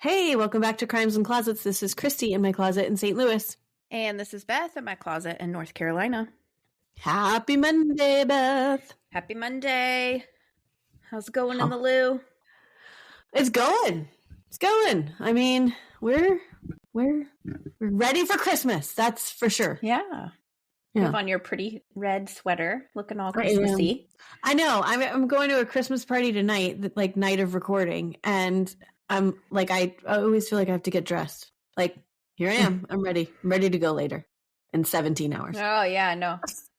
Hey, welcome back to Crimes and Closets. This is Christy in my closet in St. Louis. And this is Beth in my closet in North Carolina. Happy Monday, Beth. Happy Monday. How's it going in the loo? It's going. It's going. I mean, we're ready for Christmas. That's for sure. Yeah. You have on your pretty red sweater, looking all Christmassy. I know. I'm going to a Christmas party tonight, like night of recording, and I'm like, I always feel like I have to get dressed. Like, here I am. I'm ready. I'm ready to go later in 17 hours. Oh, yeah, no.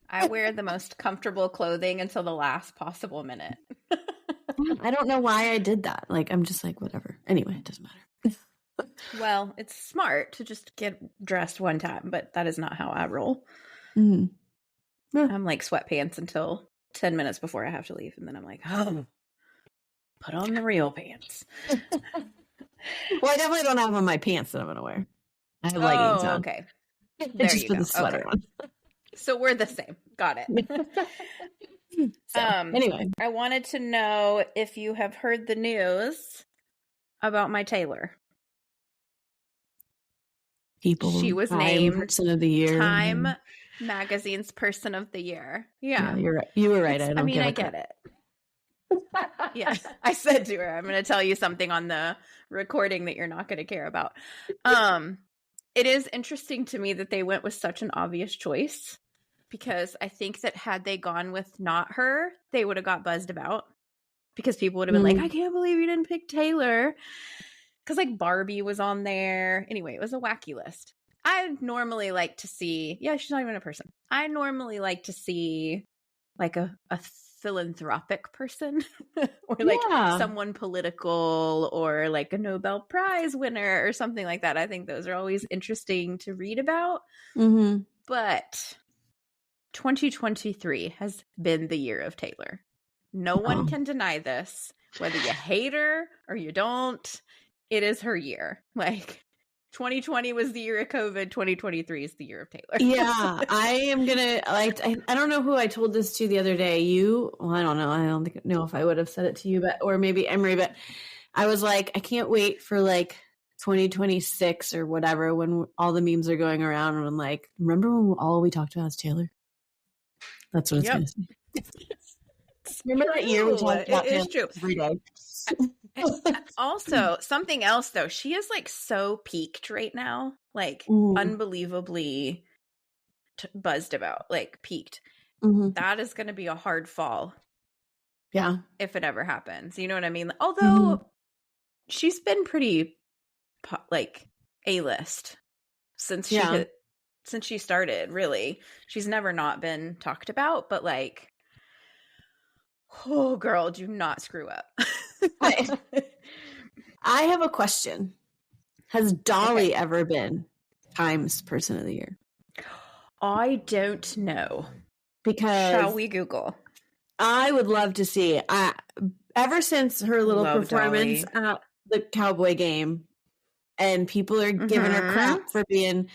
I wear the most comfortable clothing until the last possible minute. I don't know why I did that. Like, I'm just like, whatever. Anyway, it doesn't matter. Well, it's smart to just get dressed one time, but that is not how I roll. Mm-hmm. Yeah. I'm like sweatpants until 10 minutes before I have to leave. And then I'm like, oh, put on the real pants. Well, I definitely don't have on my pants that I'm going to wear. I have leggings on. Okay. There just put the sweater on. So we're the same. Got it. Anyway. I wanted to know if you have heard the news about my Taylor. She was named Person of the Year. Time Magazine's Person of the Year. Yeah, you're right. You were right. I get it. Yeah, I said to her, I'm going to tell you something on the recording that you're not going to care about. It is interesting to me that they went with such an obvious choice, because I think that had they gone with not her, they would have got buzzed about, because people would have been like, I can't believe you didn't pick Taylor. Because like Barbie was on there. Anyway, it was a wacky list. I normally like to see, she's not even a person. I normally like to see like a philanthropic person or like someone political or like a Nobel Prize winner or something like that. I think those are always interesting to read about. Mm-hmm. But 2023 has been the year of Taylor. No one can deny this, whether you hate her or you don't. It is her year. Like 2020 was the year of COVID. 2023 is the year of Taylor. Yeah, I am gonna I don't know who I told this to the other day. I don't know. I don't know if I would have said it to you, or maybe Emery. But I was like, I can't wait for like 2026 or whatever, when all the memes are going around, and I'm like, remember when all we talked about is Taylor? That's what it's gonna say. Remember that year we talked about Taylor every day. Also, something else though, she is like so peaked right now, like unbelievably buzzed about, like peaked. That is going to be a hard fall. Yeah, if it ever happens, you know what I mean? Although she's been pretty like A-list since she started. Really, she's never not been talked about, but like, oh girl, do not screw up. I have a question. Has Dolly ever been Time's Person of the Year? I don't know. Because shall we Google? I would love to see. Ever since her little performance at the Cowboy game, and people are giving her crap for being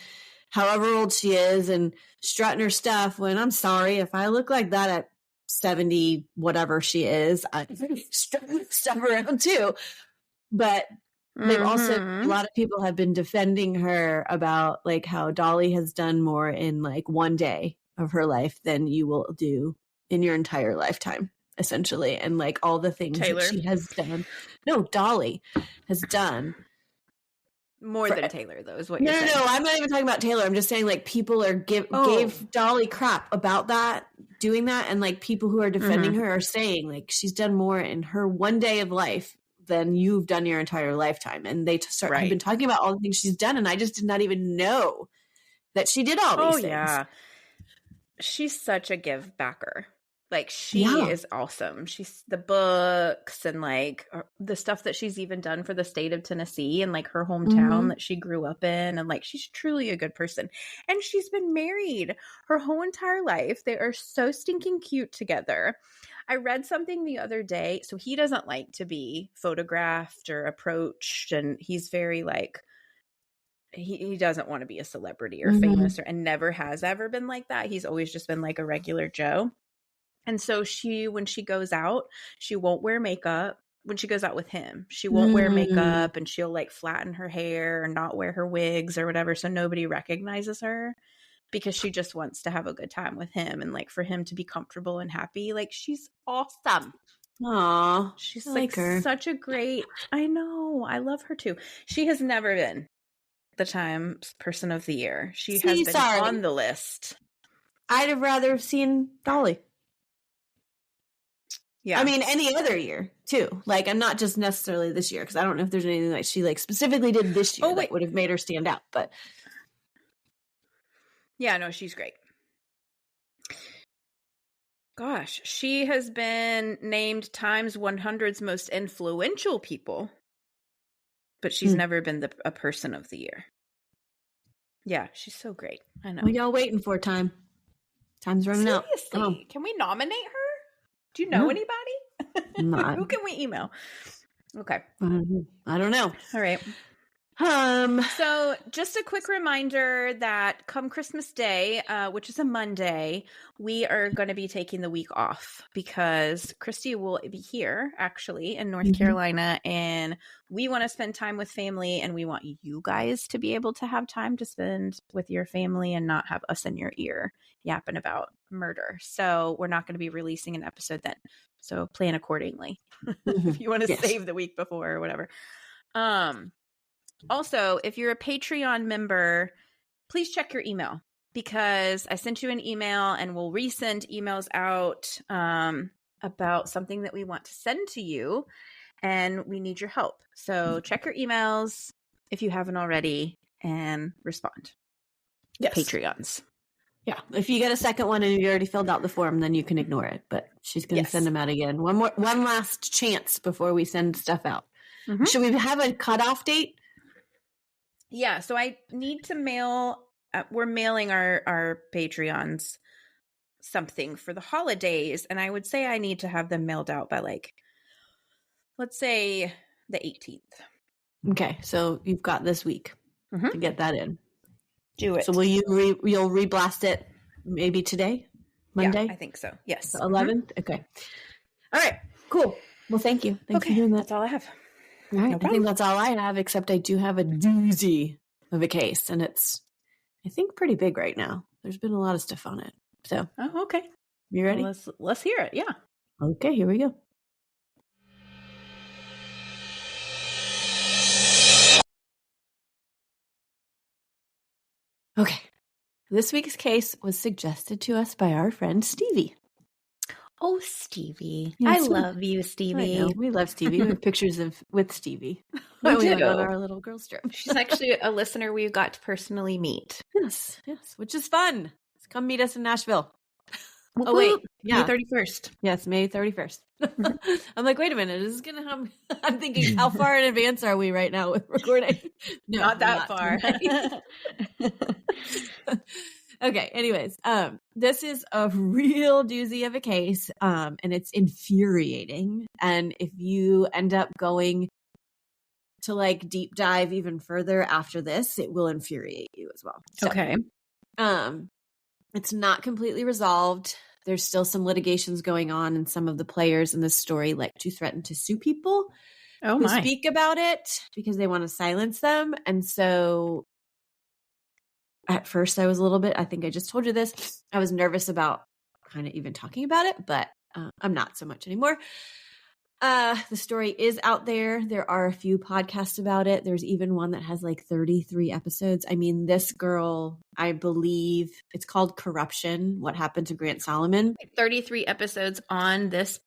however old she is and strutting her stuff, when I'm sorry, if I look like that at 70, whatever she is, I stuff around too. But they've also, a lot of people have been defending her about like how Dolly has done more in like one day of her life than you will do in your entire lifetime, essentially. And like all the things that she has done. No, Dolly has done more than Taylor, though, is what you're saying. No, I'm not even talking about Taylor. I'm just saying like people are gave Dolly crap about that, doing that, and like people who are defending her are saying like she's done more in her one day of life than you've done your entire lifetime. And they have been talking about all the things she's done, and I just did not even know that she did all these things. Yeah. She's such a give backer. Like she is awesome. She's the books and like the stuff that she's even done for the state of Tennessee and like her hometown that she grew up in. And like, she's truly a good person. And she's been married her whole entire life. They are so stinking cute together. I read something the other day. So he doesn't like to be photographed or approached. And he's very like, he doesn't want to be a celebrity or famous and never has ever been like that. He's always just been like a regular Joe. And so when she goes out, she won't wear makeup. when she goes out with him. She won't wear makeup, and she'll like flatten her hair and not wear her wigs or whatever, so nobody recognizes her, because she just wants to have a good time with him and like for him to be comfortable and happy. Like, she's awesome. Aw, She's I like her. such a great, I know, I love her too. She has never been the Times Person of the Year. She has been on the list. I'd have rather seen Dolly. Yeah. I mean, any other year too. Like, I'm not just necessarily this year, because I don't know if there's anything that she like specifically did this year that would have made her stand out. But yeah, no, she's great. Gosh, she has been named Times 100's most influential people, but she's never been a Person of the Year. Yeah, she's so great. I know. What y'all waiting for? Time's running out. Seriously, can we nominate her? Do you know anybody? Who can we email? Okay. I don't know. All right. So just a quick reminder that come Christmas Day, which is a Monday, we are going to be taking the week off because Christy will be here actually in North Carolina, and we want to spend time with family, and we want you guys to be able to have time to spend with your family and not have us in your ear yapping about murder. So we're not going to be releasing an episode then. So plan accordingly if you want to save the week before or whatever. Also, if you're a Patreon member, please check your email, because I sent you an email and we'll resend emails out about something that we want to send to you, and we need your help. So check your emails if you haven't already and respond. Yes. Patreons. Yeah. If you get a second one and you already filled out the form, then you can ignore it. But she's going to send them out again. One last chance before we send stuff out. Should we have a cutoff date? Yeah, so I need to mail, we're mailing our Patreons something for the holidays, and I would say I need to have them mailed out by like, let's say the 18th. Okay, so you've got this week to get that in. Do it. So you'll reblast it maybe today, Monday? Yeah, I think so, yes. The 11th? Okay. All right, cool. Well, thank you. Thanks for doing that. That's all I have. All right, I think that's all I have, except I do have a doozy of a case, and it's, I think, pretty big right now. There's been a lot of stuff on it. So, okay. You ready? Well, let's hear it. Yeah. Okay, here we go. Okay. This week's case was suggested to us by our friend Stevie. Oh, Stevie. Yes, I love you, Stevie. We love Stevie. We have pictures with Stevie. We do. On our little girls trip. She's actually a listener we got to personally meet. Yes, which is fun. Come meet us in Nashville. Oh, wait. Yeah. May 31st. Yes, May 31st. I'm like, wait a minute. Is this going to happen? I'm thinking, how far in advance are we right now with recording? No, not that far. Okay, anyways, this is a real doozy of a case, and it's infuriating. And if you end up going to like deep dive even further after this, it will infuriate you as well. So, okay. It's not completely resolved. There's still some litigations going on, and some of the players in this story like to threaten to sue people who speak about it because they want to silence them. And so at first I was a little bit, I think I just told you this, I was nervous about kind of even talking about it, but I'm not so much anymore. The story is out there. There are a few podcasts about it. There's even one that has like 33 episodes. I mean, this girl, I believe it's called Corruption, What Happened to Grant Solomon. 33 episodes on this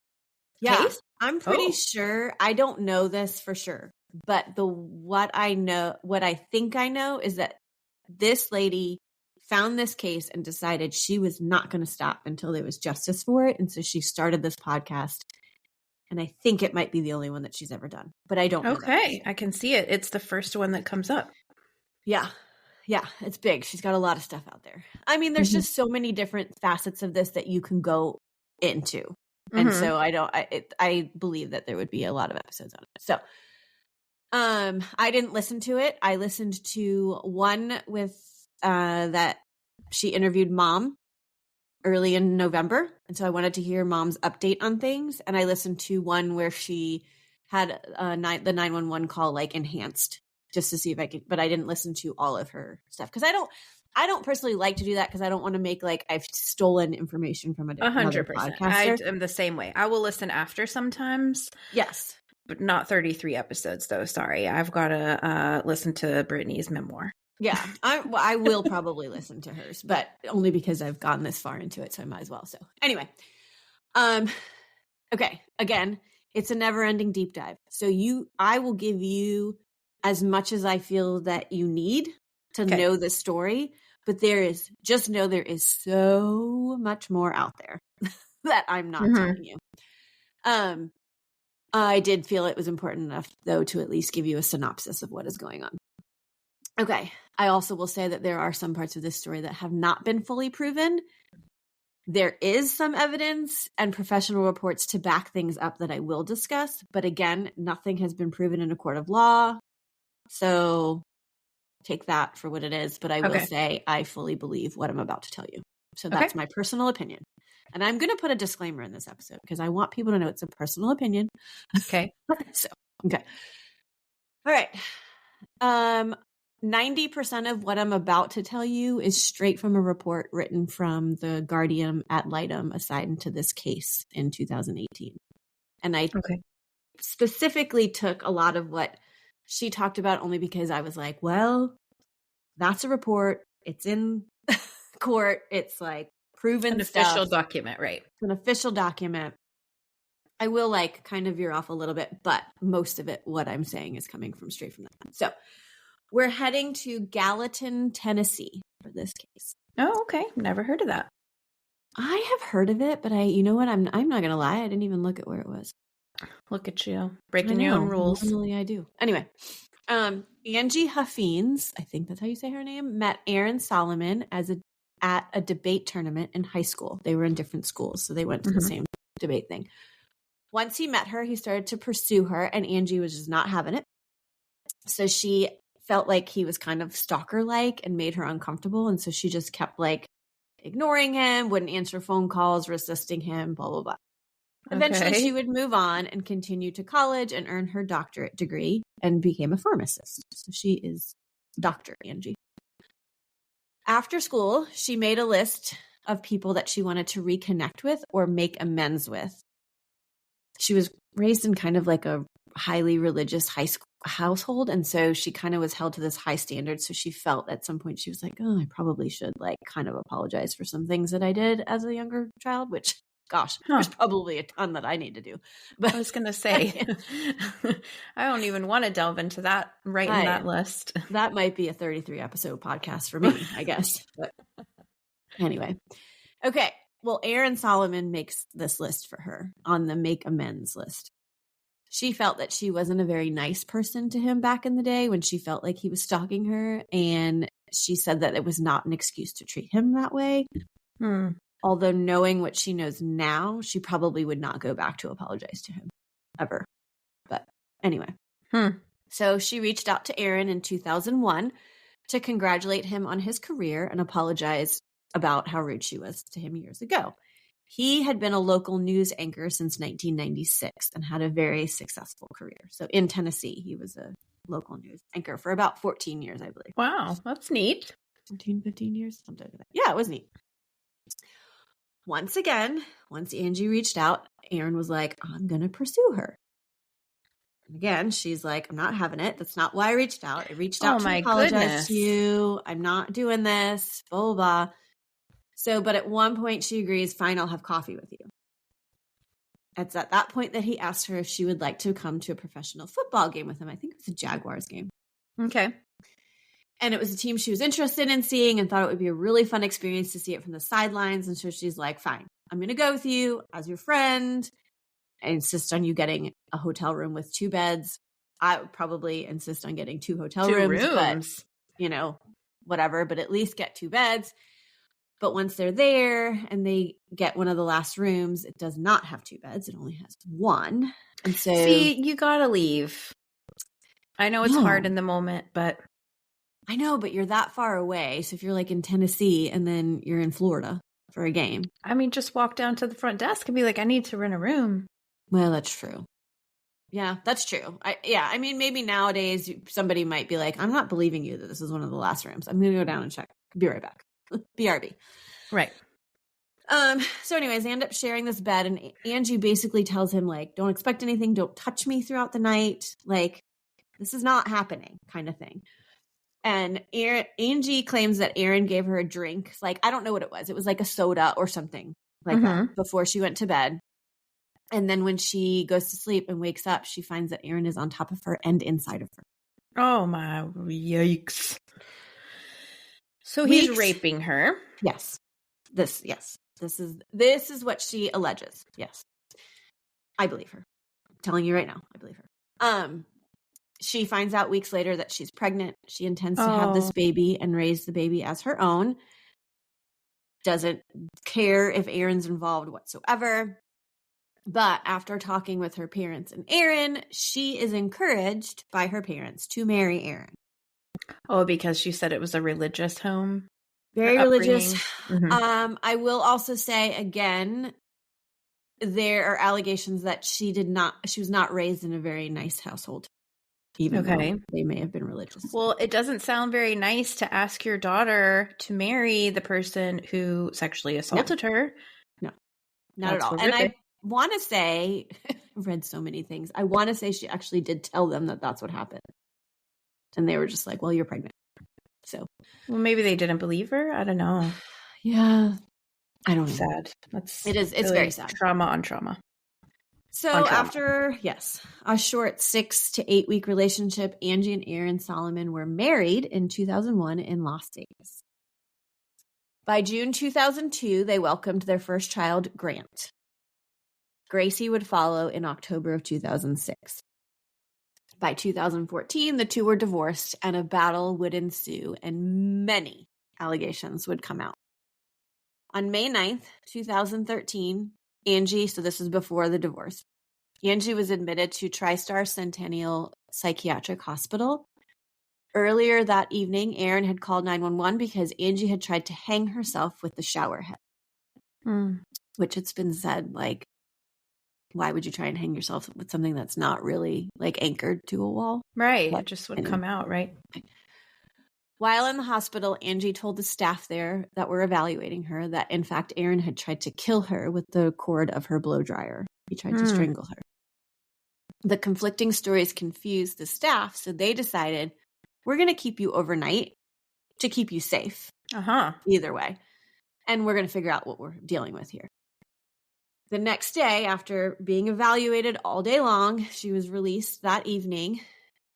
case? I'm pretty sure. I don't know this for sure, but what I think I know is that this lady found this case and decided she was not going to stop until there was justice for it. And so she started this podcast. And I think it might be the only one that she's ever done, but I don't know. Okay, I can see it. It's the first one that comes up. Yeah, it's big. She's got a lot of stuff out there. I mean, there's just so many different facets of this that you can go into. And so I believe that there would be a lot of episodes on it. So I didn't listen to it. I listened to one with that she interviewed Mom early in November. And so I wanted to hear Mom's update on things. And I listened to one where she had the 911 call like enhanced just to see if I could, but I didn't listen to all of her stuff because I don't personally like to do that because I don't want to make like I've stolen information from another 100%. podcaster. I am the same way. I will listen after sometimes. Yes. But not 33 episodes though. Sorry. I've got to listen to Brittany's memoir. Yeah. I will probably listen to hers, but only because I've gotten this far into it. So I might as well. So anyway, okay. Again, it's a never ending deep dive. So I will give you as much as I feel that you need to know the story, but there is so much more out there that I'm not telling you. I did feel it was important enough though to at least give you a synopsis of what is going on. Okay. I also will say that there are some parts of this story that have not been fully proven. There is some evidence and professional reports to back things up that I will discuss, but again, nothing has been proven in a court of law. So take that for what it is, but I will say I fully believe what I'm about to tell you. So that's my personal opinion. And I'm going to put a disclaimer in this episode because I want people to know it's a personal opinion. Okay. Okay. All right. 90% of what I'm about to tell you is straight from a report written from the Guardian ad litem assigned to this case in 2018. And I specifically took a lot of what she talked about only because I was like, well, that's a report. It's in court. It's like proven an official document, right? It's an official document. I will like kind of veer off a little bit, but most of it, what I'm saying is coming from straight from that. So we're heading to Gallatin, Tennessee for this case. Oh, okay. Never heard of that. I have heard of it, but you know what? I'm not going to lie. I didn't even look at where it was. Look at you. Breaking your own rules. Normally I do. Anyway, Angie Huffines, I think that's how you say her name, met Aaron Solomon at a debate tournament in high school. They were in different schools, so they went to the same debate thing. Once he met her, he started to pursue her, and Angie was just not having it. So she felt like he was kind of stalker-like and made her uncomfortable, and so she just kept like ignoring him, wouldn't answer phone calls, resisting him, blah, blah, blah. Eventually, she would move on and continue to college and earn her doctorate degree and became a pharmacist. So she is Dr. Angie. After school, she made a list of people that she wanted to reconnect with or make amends with. She was raised in kind of like a highly religious household, and so she kind of was held to this high standard. So she felt at some point she was like, oh, I probably should like kind of apologize for some things that I did as a younger child, which gosh, there's probably a ton that I need to do. But I was going to say, I don't even want to delve into that in that list. That might be a 33 episode podcast for me, I guess. But anyway. Okay. Well, Aaron Solomon makes this list for her on the make amends list. She felt that she wasn't a very nice person to him back in the day when she felt like he was stalking her. And she said that it was not an excuse to treat him that way. Although knowing what she knows now, she probably would not go back to apologize to him ever. But anyway. So she reached out to Aaron in 2001 to congratulate him on his career and apologize about how rude she was to him years ago. He had been a local news anchor since 1996 and had a very successful career. So in Tennessee, he was a local news anchor for about 14 years, I believe. Wow, that's neat. 14, 15 years, something like that. Yeah, it was neat. Once again, once Angie reached out, Aaron was like, I'm going to pursue her. And again, she's like, I'm not having it. That's not why I reached out. I reached out to apologize to you. I'm not doing this, blah, blah, blah. So, but at one point she agrees, fine, I'll have coffee with you. It's at that point that he asked her if she would like to come to a professional football game with him. I think it was a Jaguars game. Okay. And it was a team she was interested in seeing and thought it would be a really fun experience to see it from the sidelines. And so she's like, fine, I'm going to go with you as your friend. I insist on you getting a hotel room with 2 beds. I would probably insist on getting 2 hotel rooms. But, you know, whatever, but at least get 2 beds. But once they're there and they get one of the last rooms, it does not have 2 beds. It only has 1. And so, see, you got to leave. I know it's hard in the moment, but I know, but you're that far away. So if you're like in Tennessee and then you're in Florida for a game. I mean, just walk down to the front desk and be like, I need to rent a room. Well, that's true. Yeah, that's true. I mean, maybe nowadays somebody might be like, I'm not believing you that this is one of the last rooms. I'm going to go down and check. Be right back. BRB. Right. So anyways, they end up sharing this bed, and Angie basically tells him, like, don't expect anything. Don't touch me throughout the night. Like, this is not happening, kind of thing. And Angie claims that Aaron gave her a drink. Like, I don't know what it was. It was like a soda or something like that before she went to bed. And then when she goes to sleep and wakes up, she finds that Aaron is on top of her and inside of her. Oh my, yikes. So he's raping her. Yes. This is what she alleges. Yes. I believe her. I'm telling you right now, I believe her. She finds out weeks later that she's pregnant. She intends to have this baby and raise the baby as her own. Doesn't care if Aaron's involved whatsoever. But after talking with her parents and Aaron, she is encouraged by her parents to marry Aaron. Oh, because she said it was a religious home? Very religious. I will also say, again, there are allegations that she was not raised in a very nice household, even though they may have been religious. Well, it doesn't sound very nice to ask your daughter to marry the person who sexually assaulted her. No, not at all. Horrific. And I want to say, I've read so many things. I want to say she actually did tell them that that's what happened. And they were just like, well, you're pregnant. So, well, maybe they didn't believe her. I don't know. Yeah. I don't know. Sad. It's really very sad. Trauma on trauma. So after, a short 6 to 8 week relationship, Angie and Aaron Solomon were married in 2001 in Las Vegas. By June 2002, they welcomed their first child, Grant. Gracie would follow in October of 2006. By 2014, the two were divorced and a battle would ensue and many allegations would come out. On May 9th, 2013, Angie, so this is before the divorce, Angie was admitted to TriStar Centennial Psychiatric Hospital. Earlier that evening, Aaron had called 911 because Angie had tried to hang herself with the shower head, which it's been said, like, why would you try and hang yourself with something that's not really like anchored to a wall? Right. It just would come out, right? While in the hospital, Angie told the staff there that were evaluating her that, in fact, Aaron had tried to kill her with the cord of her blow dryer. He tried to strangle her. The conflicting stories confused the staff, so they decided, we're going to keep you overnight to keep you safe. Either way. And we're going to figure out what we're dealing with here. The next day, after being evaluated all day long, she was released that evening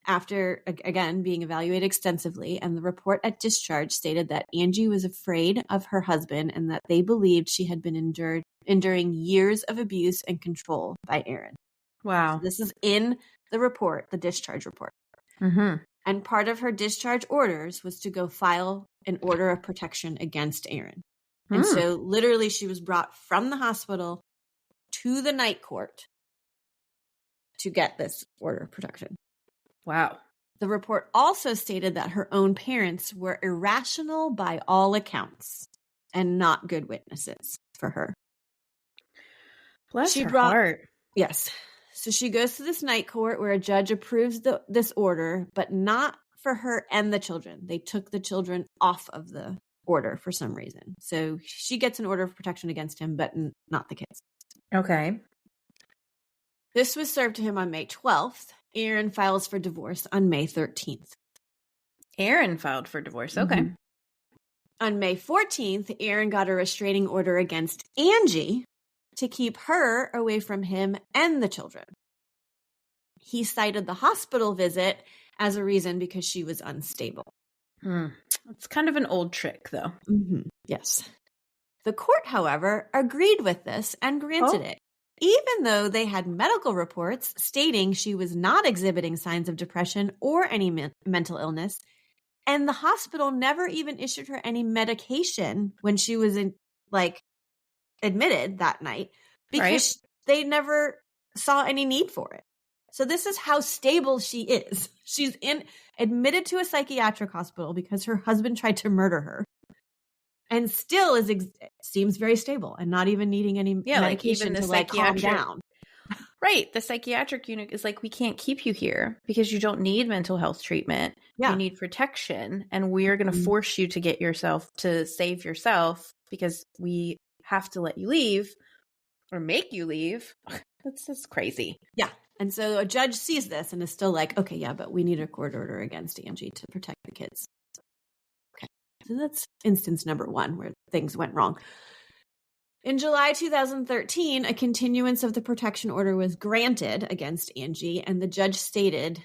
after, again, being evaluated extensively. And the report at discharge stated that Angie was afraid of her husband and that they believed she had been enduring years of abuse and control by Aaron. Wow. So this is in the report, the discharge report. And part of her discharge orders was to go file an order of protection against Aaron. And so literally she was brought from the hospital to the night court to get this order of protection. Wow. The report also stated that her own parents were irrational by all accounts and not good witnesses for her. Bless her heart. Yes. So she goes to this night court where a judge approves this order, but not for her and the children. They took the children off of the order for some reason. So she gets an order of protection against him, but not the kids. Okay. This was served to him on May 12th. Aaron files for divorce on May 13th. Aaron filed for divorce. Okay. On May 14th, Aaron got a restraining order against Angie to keep her away from him and the children. He cited the hospital visit as a reason because she was unstable. It's kind of an old trick, though. Yes. The court, however, agreed with this and granted it, even though they had medical reports stating she was not exhibiting signs of depression or any mental illness, and the hospital never even issued her any medication when she was admitted that night because they never saw any need for it. So this is how stable she is. She's admitted to a psychiatric hospital because her husband tried to murder her, and still seems very stable and not even needing any medication to calm down. Right. The psychiatric unit is like, we can't keep you here because you don't need mental health treatment. Yeah. You need protection. And we're going to force you to get yourself to save yourself because we have to let you leave or make you leave. That's just crazy. Yeah. And so a judge sees this and is still like, okay, yeah, but we need a court order against Angie to protect the kids. Okay. So that's instance number one where things went wrong. In July 2013, a continuance of the protection order was granted against Angie, and the judge stated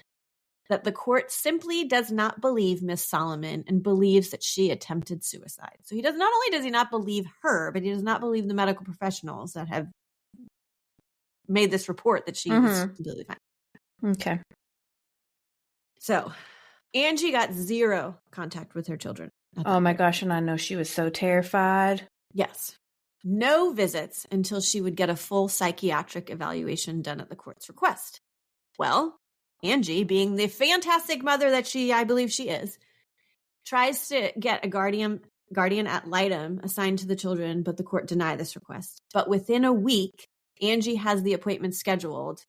that the court simply does not believe Miss Solomon and believes that she attempted suicide. So he does not only does he not believe her, but he does not believe the medical professionals that have made this report that she was completely fine. Okay. So Angie got zero contact with her children. Oh my gosh, and I know she was so terrified. Yes. No visits until she would get a full psychiatric evaluation done at the court's request. Well, Angie, being the fantastic mother that I believe she is, tries to get a guardian ad litem assigned to the children, but the court denied this request. But within a week, Angie has the appointment scheduled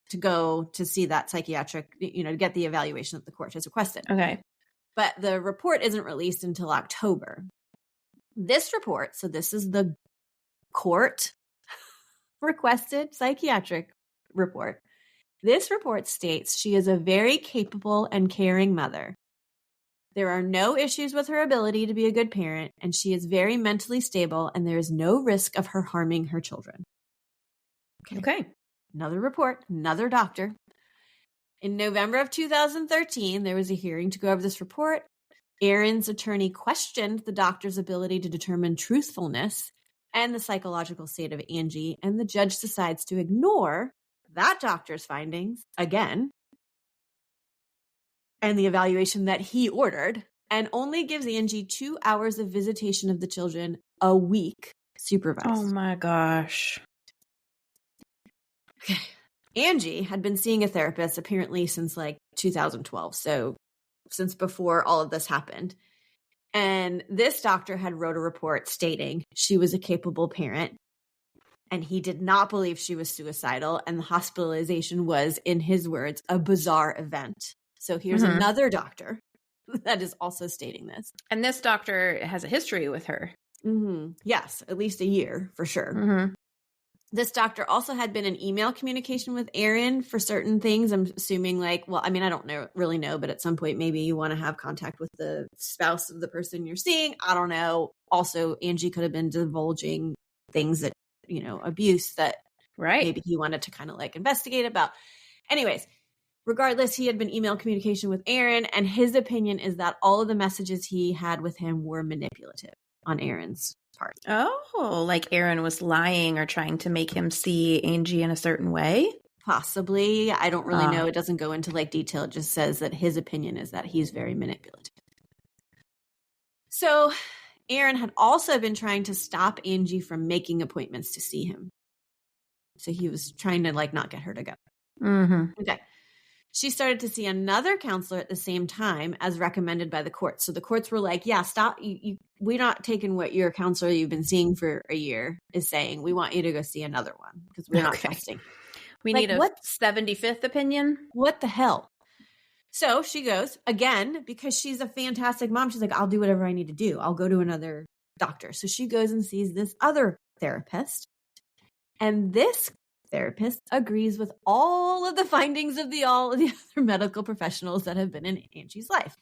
to go to see that psychiatric, to get the evaluation that the court has requested. Okay. But the report isn't released until October. This report, so this is the court requested psychiatric report. This report states she is a very capable and caring mother. There are no issues with her ability to be a good parent, and she is very mentally stable, and there is no risk of her harming her children. Okay. Another report, another doctor. In November of 2013, there was a hearing to go over this report. Aaron's attorney questioned the doctor's ability to determine truthfulness and the psychological state of Angie, and the judge decides to ignore that doctor's findings again and the evaluation that he ordered, and only gives Angie 2 hours of visitation of the children a week supervised. Oh my gosh. Okay. Angie had been seeing a therapist apparently since 2012, so since before all of this happened. And this doctor had wrote a report stating she was a capable parent, and he did not believe she was suicidal, and the hospitalization was, in his words, a bizarre event. So here's another doctor that is also stating this. And this doctor has a history with her. Yes, at least a year for sure. This doctor also had been in email communication with Aaron for certain things. I'm assuming I don't really know, but at some point maybe you want to have contact with the spouse of the person you're seeing. I don't know. Also, Angie could have been divulging things that, abuse that maybe he wanted to kind of investigate about. Anyways, regardless, he had been email communication with Aaron, and his opinion is that all of the messages he had with him were manipulative on Aaron's part. Oh, like Aaron was lying or trying to make him see Angie in a certain way? Possibly. I don't really know. It doesn't go into detail. It just says that his opinion is that he's very manipulative. So Aaron had also been trying to stop Angie from making appointments to see him. So he was trying to not get her to go. Okay. She started to see another counselor at the same time as recommended by the courts. So the courts were like, yeah, stop. We're not taking what your counselor you've been seeing for a year is saying. We want you to go see another one because we're not trusting. We need a 75th opinion. What the hell? So she goes again, because she's a fantastic mom. She's like, I'll do whatever I need to do. I'll go to another doctor. So she goes and sees this other therapist. And this therapist agrees with all of the findings of all of the other medical professionals that have been in Angie's life.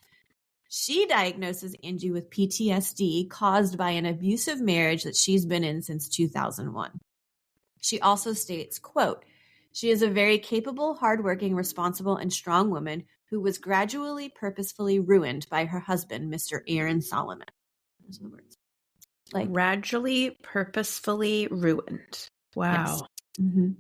She diagnoses Angie with PTSD caused by an abusive marriage that she's been in since 2001. She also states, quote, she is a very capable, hardworking, responsible, and strong woman who was gradually, purposefully ruined by her husband, Mr. Aaron Solomon. Those are the words. Gradually, purposefully ruined. Wow. Yes.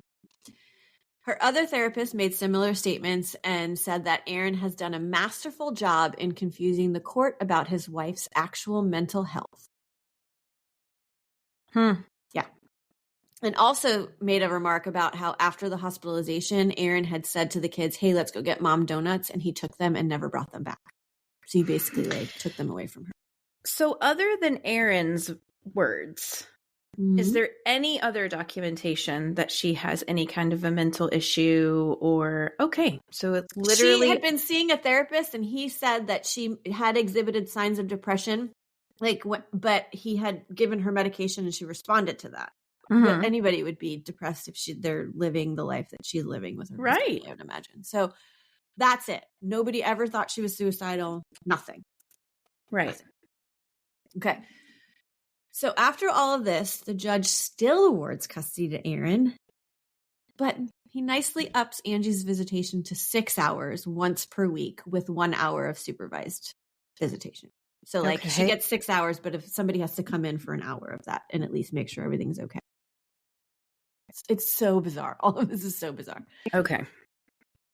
Her other therapist made similar statements and said that Aaron has done a masterful job in confusing the court about his wife's actual mental health. Yeah. And also made a remark about how after the hospitalization, Aaron had said to the kids, hey, let's go get mom donuts. And he took them and never brought them back. So he basically took them away from her. So other than Aaron's words, Mm-hmm. Is there any other documentation that she has any kind of a mental issue or okay, so it's literally she had been seeing a therapist and he said that she had exhibited signs of depression, but he had given her medication and she responded to that. But anybody would be depressed if they're living the life that she's living with her husband, I would imagine. So that's it. Nobody ever thought she was suicidal. Nothing. Right. Nothing. Okay. So after all of this, the judge still awards custody to Aaron, but he nicely ups Angie's visitation to 6 hours once per week with 1 hour of supervised visitation. So she gets 6 hours, but if somebody has to come in for an hour of that and at least make sure everything's okay. It's so bizarre. All of this is so bizarre. Okay.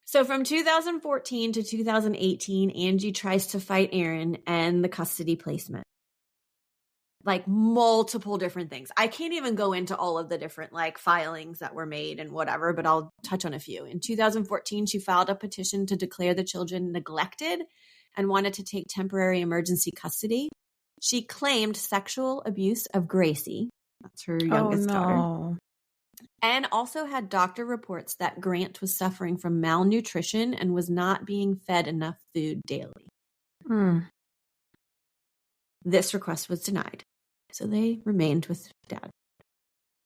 So from 2014 to 2018, Angie tries to fight Aaron and the custody placement. Multiple different things. I can't even go into all of the different filings that were made and whatever, but I'll touch on a few. In 2014, she filed a petition to declare the children neglected and wanted to take temporary emergency custody. She claimed sexual abuse of Gracie. That's her youngest daughter. And also had doctor reports that Grant was suffering from malnutrition and was not being fed enough food daily. This request was denied, so they remained with Dad.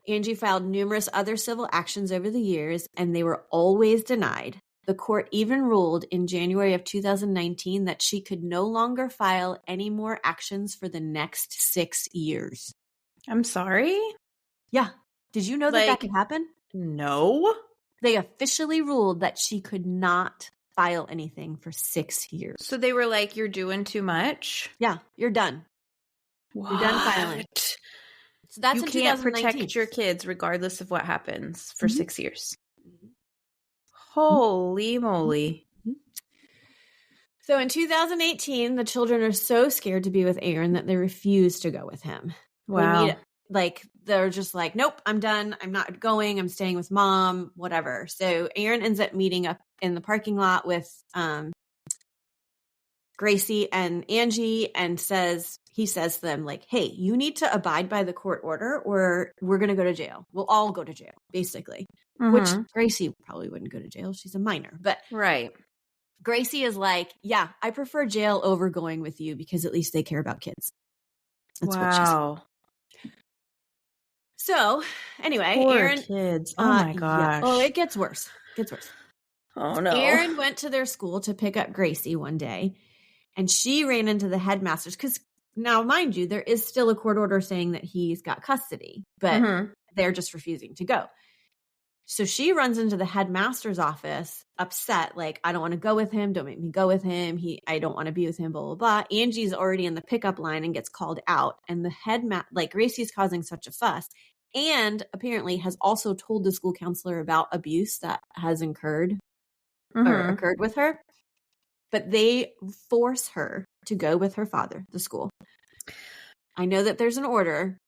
Angie filed numerous other civil actions over the years, and they were always denied. The court even ruled in January of 2019 that she could no longer file any more actions for the next 6 years. I'm sorry? Yeah. Did you know that could happen? No. They officially ruled that she could not file anything for 6 years. So they were like, you're doing too much? Yeah, you're done. What? You're done filing. So that's you can't protect your kids regardless of what happens for 6 years. Holy moly. So in 2018, the children are so scared to be with Aaron that they refuse to go with him. Wow. They're just like, nope, I'm done. I'm not going. I'm staying with mom, whatever. So Aaron ends up meeting up in the parking lot with Gracie and Angie and he says to them, hey, you need to abide by the court order or we're going to go to jail. We'll all go to jail, basically. Which Gracie probably wouldn't go to jail. She's a minor. But right. Gracie is like, yeah, I prefer jail over going with you because at least they care about kids. That's what she said. So anyway, Poor Aaron. Kids. Oh my gosh. Yeah. Oh, it gets worse. Oh no. Aaron went to their school to pick up Gracie one day, and she ran into the headmasters because now, mind you, there is still a court order saying that he's got custody, but they're just refusing to go. So she runs into the headmaster's office upset, I don't want to go with him. Don't make me go with him. I don't want to be with him, blah, blah, blah. Angie's already in the pickup line and gets called out. And the Gracie's causing such a fuss and apparently has also told the school counselor about abuse that has occurred with her. But they force her to go with her father, the school. I know that there's an order.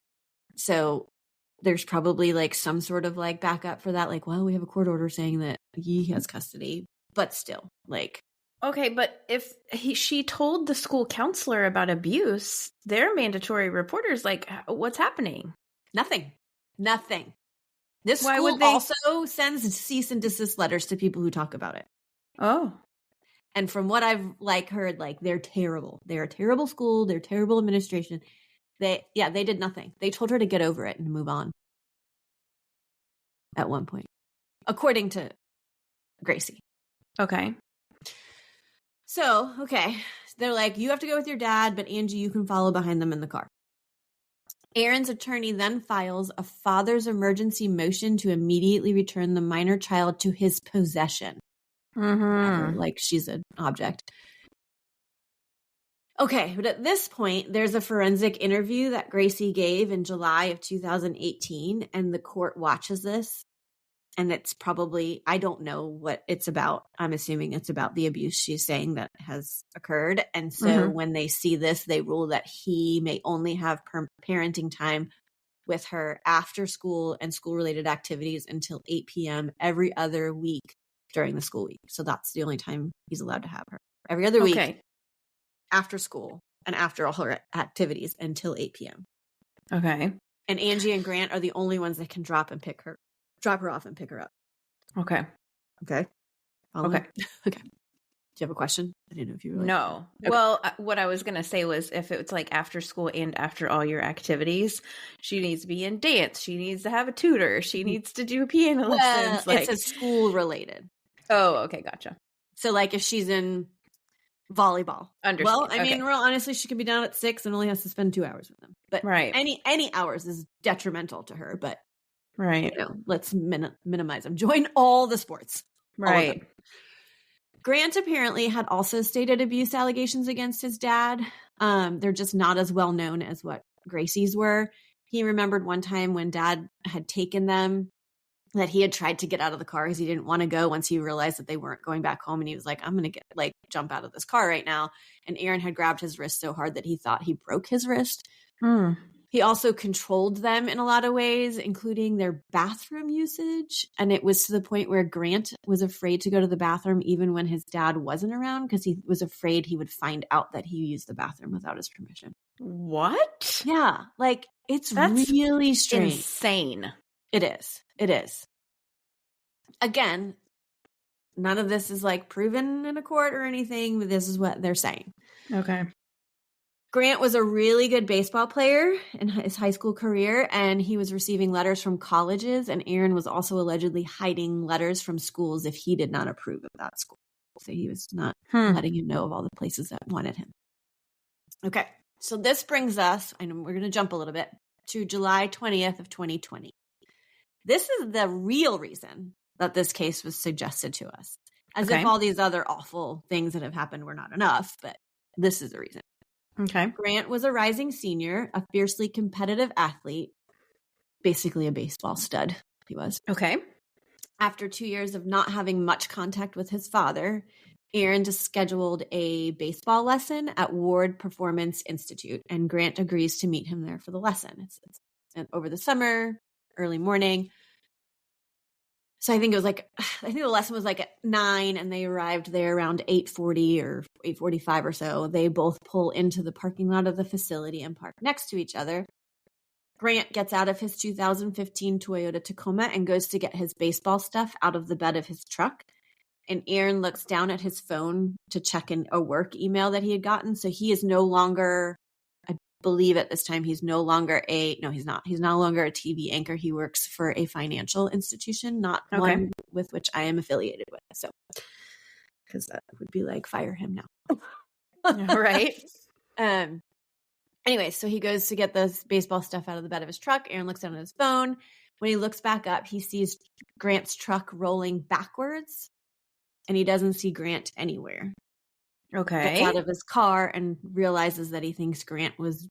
So there's probably some sort of backup for that. Well, we have a court order saying that he has custody, but still okay. But if she told the school counselor about abuse, they're mandatory reporters. What's happening? Nothing. This school also sends cease and desist letters to people who talk about it. Oh. And from what I've heard, they're terrible. They're a terrible school. They're terrible administration. They did nothing. They told her to get over it and move on at one point, according to Gracie. Okay. So, okay. They're like, you have to go with your dad, but Angie, you can follow behind them in the car. Aaron's attorney then files a father's emergency motion to immediately return the minor child to his possession. She's an object. Okay, but at this point, there's a forensic interview that Gracie gave in July of 2018, and the court watches this. And it's probably, I don't know what it's about. I'm assuming it's about the abuse she's saying that has occurred. And so when they see this, they rule that he may only have parenting time with her after school and school-related activities until 8 p.m. every other week during the school week. So that's the only time he's allowed to have her. Every other week after school and after all her activities until 8 p.m. Okay. And Angie and Grant are the only ones that can drop her off and pick her up. Okay. Following? Okay. Do you have a question? I didn't know if you were No. Okay. Well, what I was going to say was if it's like after school and after all your activities, she needs to be in dance. She needs to have a tutor. She needs to do piano lessons. It's a school related. Oh, okay. Gotcha. So like if she's in volleyball. Understand. Well, I mean, real honestly, she could be down at 6 and only has to spend 2 hours with them. But any hours is detrimental to her. But let's minimize them. Join all the sports. Right. Grant apparently had also stated abuse allegations against his dad. They're just not as well known as what Gracie's were. He remembered one time when dad had taken them that he had tried to get out of the car because he didn't want to go once he realized that they weren't going back home. And he was like, I'm going to jump out of this car right now. And Aaron had grabbed his wrist so hard that he thought he broke his wrist. He also controlled them in a lot of ways, including their bathroom usage. And it was to the point where Grant was afraid to go to the bathroom even when his dad wasn't around because he was afraid he would find out that he used the bathroom without his permission. What? Yeah. That's really strange. Insane. It is. Again, none of this is proven in a court or anything, but this is what they're saying. Okay. Grant was a really good baseball player in his high school career, and he was receiving letters from colleges, and Aaron was also allegedly hiding letters from schools if he did not approve of that school. So he was not letting him know of all the places that wanted him. Okay, so this brings us, I know we're going to jump a little bit, to July 20th of 2020. This is the real reason that this case was suggested to us. As if all these other awful things that have happened were not enough, but this is the reason. Okay. Grant was a rising senior, a fiercely competitive athlete, basically a baseball stud, he was. Okay. After 2 years of not having much contact with his father, Aaron just scheduled a baseball lesson at Ward Performance Institute, and Grant agrees to meet him there for the lesson. It's over the summer, early morning. So I think the lesson was at 9 and they arrived there around 8:40 or 8:45 or so. They both pull into the parking lot of the facility and park next to each other. Grant gets out of his 2015 Toyota Tacoma and goes to get his baseball stuff out of the bed of his truck. And Aaron looks down at his phone to check a work email that he had gotten. So he is no longer, I believe at this time, he's no longer he's not. He's no longer a TV anchor. He works for a financial institution, not one with which I am affiliated with. So, because that would be fire him now. Right. Anyway, so he goes to get this baseball stuff out of the bed of his truck. Aaron looks down at his phone. When he looks back up, he sees Grant's truck rolling backwards, and he doesn't see Grant anywhere. Okay. Gets out of his car and realizes that he thinks Grant was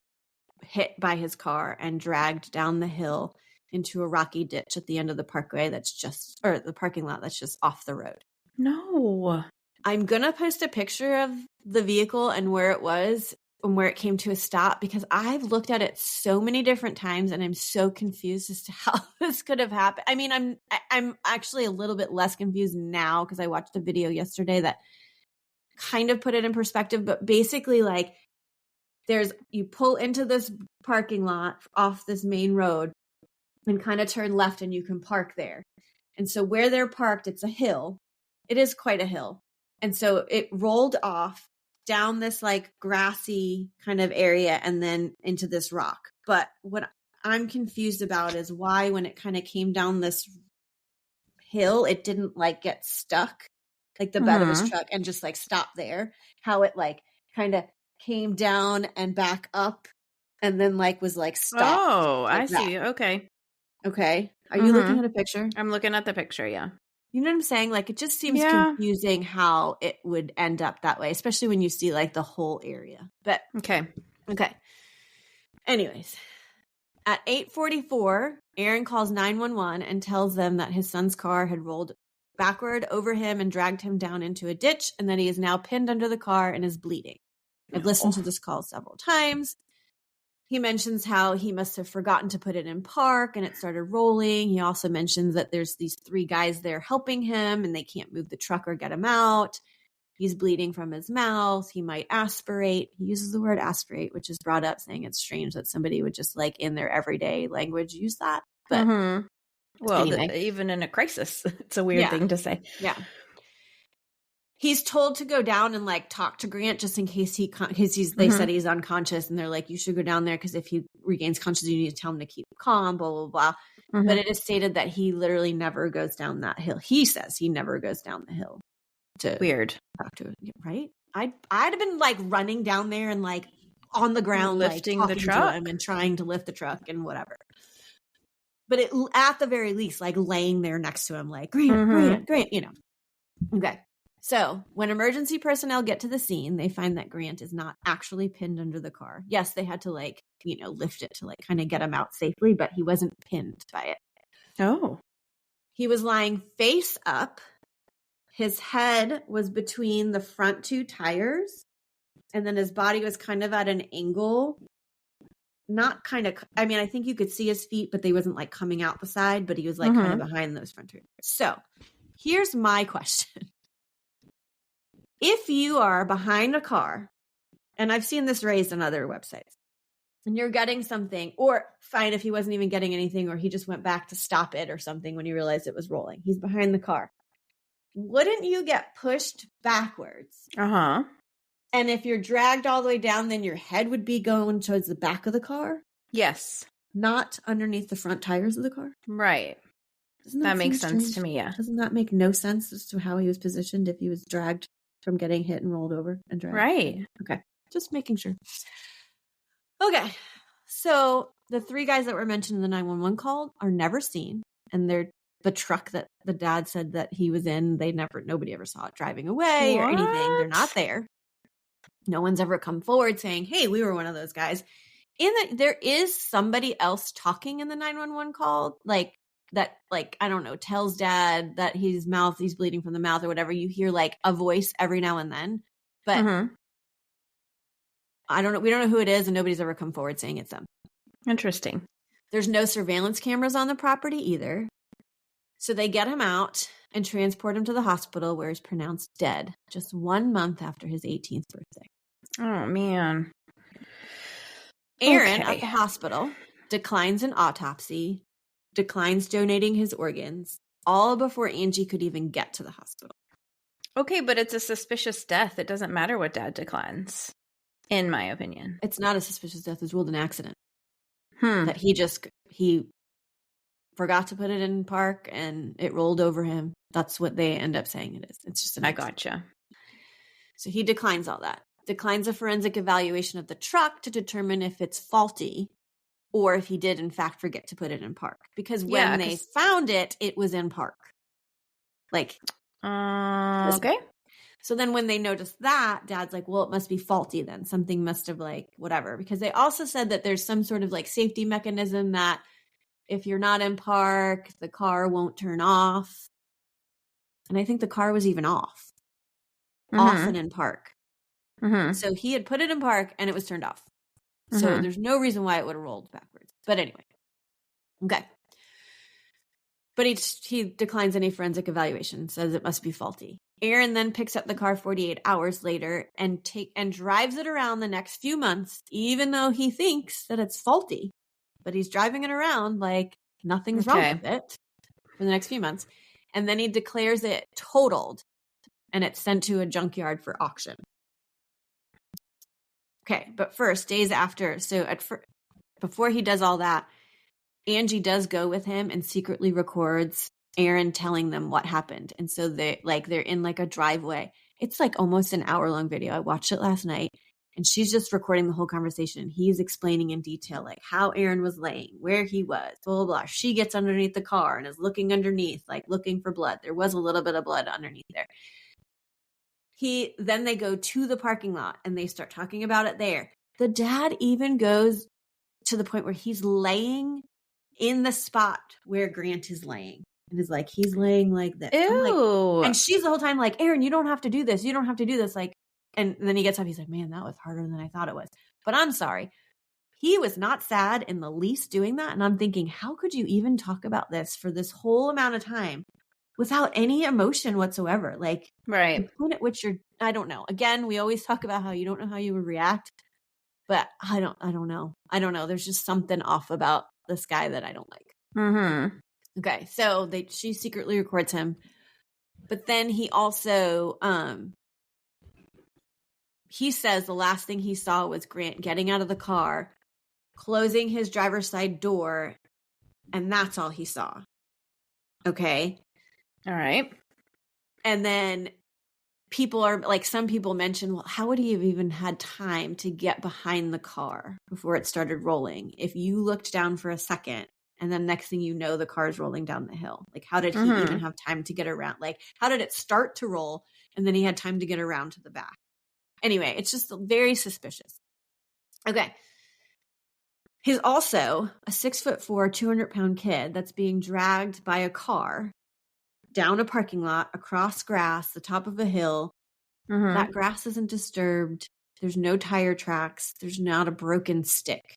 hit by his car and dragged down the hill into a rocky ditch at the end of the parkway the parking lot that's just off the road. No. I'm going to post a picture of the vehicle and where it was and where it came to a stop because I've looked at it so many different times and I'm so confused as to how this could have happened. I mean, I'm actually a little bit less confused now because I watched a video yesterday that kind of put it in perspective, but basically you pull into this parking lot off this main road and kind of turn left and you can park there. And so where they're parked, it's a hill. It is quite a hill. And so it rolled off down this grassy kind of area and then into this rock. But what I'm confused about is why when it kind of came down this hill, it didn't get stuck the bed of his truck and just stop there. How it kind of came down and back up and then was stopped. Oh, I see. Okay. Are you looking at a picture? I'm looking at the picture, yeah. You know what I'm saying? It just seems confusing how it would end up that way, especially when you see the whole area. But Okay. Anyways, at 8:44, Aaron calls 911 and tells them that his son's car had rolled backward over him and dragged him down into a ditch, and that he is now pinned under the car and is bleeding. I've listened to this call several times. He mentions how he must have forgotten to put it in park and it started rolling. He also mentions that there's these 3 guys there helping him and they can't move the truck or get him out. He's bleeding from his mouth. He might aspirate. He uses the word aspirate, which is brought up, saying it's strange that somebody would just like in their everyday language use that. But well, anyway. Even in a crisis, it's a weird thing to say. Yeah. He's told to go down and like talk to Grant just in case they said he's unconscious, and they're like, you should go down there because if he regains consciousness, you need to tell him to keep calm, blah, blah, blah. But it is stated that he literally never goes down that hill. He says he never goes down the hill to talk to him, right? I'd have been like running down there and like on the ground, lifting like the talking truck to him and trying to lift the truck and whatever. But at the very least, like laying there next to him, like Grant, you know. Okay. So when emergency personnel get to the scene, they find that Grant is not actually pinned under the car. Yes, they had to like, you know, lift it to like kind of get him out safely, but he wasn't pinned by it. Oh. He was lying face up. His head was between the front two tires, and then his body was kind of at an angle. Not kind of, I mean, I think you could see his feet, but they wasn't like coming out the side, but he was like kind of behind those front tires. So here's my question. If you are behind a car, and I've seen this raised on other websites, and you're getting something, or fine if he wasn't even getting anything, or he just went back to stop it or something when he realized it was rolling. He's behind the car. Wouldn't you get pushed backwards? And if you're dragged all the way down, then your head would be going towards the back of the car? Yes. Not underneath the front tires of the car? Right. That makes sense to me, yeah. Doesn't that make no sense as to how he was positioned if he was dragged from getting hit and rolled over and dragged? Right. Okay. Just making sure. Okay. So the three guys that were mentioned in the 911 call are never seen. And they're the truck that the dad said that he was in, nobody ever saw it driving away or anything. They're not there. No one's ever come forward saying, hey, we were one of those guys. There is somebody else talking in the 911 call, like that, like, I don't know, tells dad that he's bleeding from the mouth or whatever. You hear like a voice every now and then, but I don't know. We don't know who it is, and nobody's ever come forward saying it's them. Interesting. There's no surveillance cameras on the property either. So they get him out and transport him to the hospital where he's pronounced dead just 1 month after his 18th birthday. Oh, man. Aaron at the hospital declines an autopsy, declines donating his organs, all before Angie could even get to the hospital. Okay, but it's a suspicious death. It doesn't matter what dad declines, in my opinion. It's not a suspicious death. It's ruled an accident. That he forgot to put it in park and it rolled over him. That's what they end up saying it is. It's just an accident. Gotcha. So he declines all that. Declines a forensic evaluation of the truck to determine if it's faulty or if he did in fact forget to put it in park. Because when they found it, it was in park. Like, okay. So then when they noticed that, dad's like, well, it must be faulty then. Something must have like, whatever. Because they also said that there's some sort of like safety mechanism that if you're not in park, the car won't turn off. And I think the car was even off and in park. So he had put it in park and it was turned off. So there's no reason why it would have rolled backwards. But anyway. Okay. But he declines any forensic evaluation, says it must be faulty. Aaron then picks up the car 48 hours later and drives it around the next few months, even though he thinks that it's faulty. But he's driving it around like nothing's wrong with it for the next few months. And then he declares it totaled and it's sent to a junkyard for auction. Okay, but first, days after, before he does all that, Angie does go with him and secretly records Aaron telling them what happened. And so they're in like a driveway. It's like almost an hour-long video. I watched it last night. And she's just recording the whole conversation. He's explaining in detail, like how Aaron was laying, where he was, blah, blah, blah. She gets underneath the car and is looking underneath, like looking for blood. There was a little bit of blood underneath there. Then they go to the parking lot and they start talking about it there. The dad even goes to the point where he's laying in the spot where Grant is laying. And is like, he's laying like this. Ew. And she's the whole time like, Aaron, you don't have to do this. You don't have to do this. Like, and then he gets up. He's like, man, that was harder than I thought it was. But I'm sorry. He was not sad in the least doing that. And I'm thinking, how could you even talk about this for this whole amount of time without any emotion whatsoever. Like, right. the point at which I don't know. Again, we always talk about how you don't know how you would react, but I don't know. I don't know. There's just something off about this guy that I don't like. Mm-hmm. Okay. So she secretly records him, but then he also, he says the last thing he saw was Grant getting out of the car, closing his driver's side door, and that's all he saw. Okay. All right. And then people are like, some people mention, well, how would he have even had time to get behind the car before it started rolling? If you looked down for a second and then next thing you know, the car is rolling down the hill. Like, how did he even have time to get around? Like, how did it start to roll and then he had time to get around to the back? Anyway, it's just very suspicious. Okay. He's also a 6'4", 200-pound kid that's being dragged by a car down a parking lot, across grass, the top of a hill. That grass isn't disturbed. There's no tire tracks. There's not a broken stick,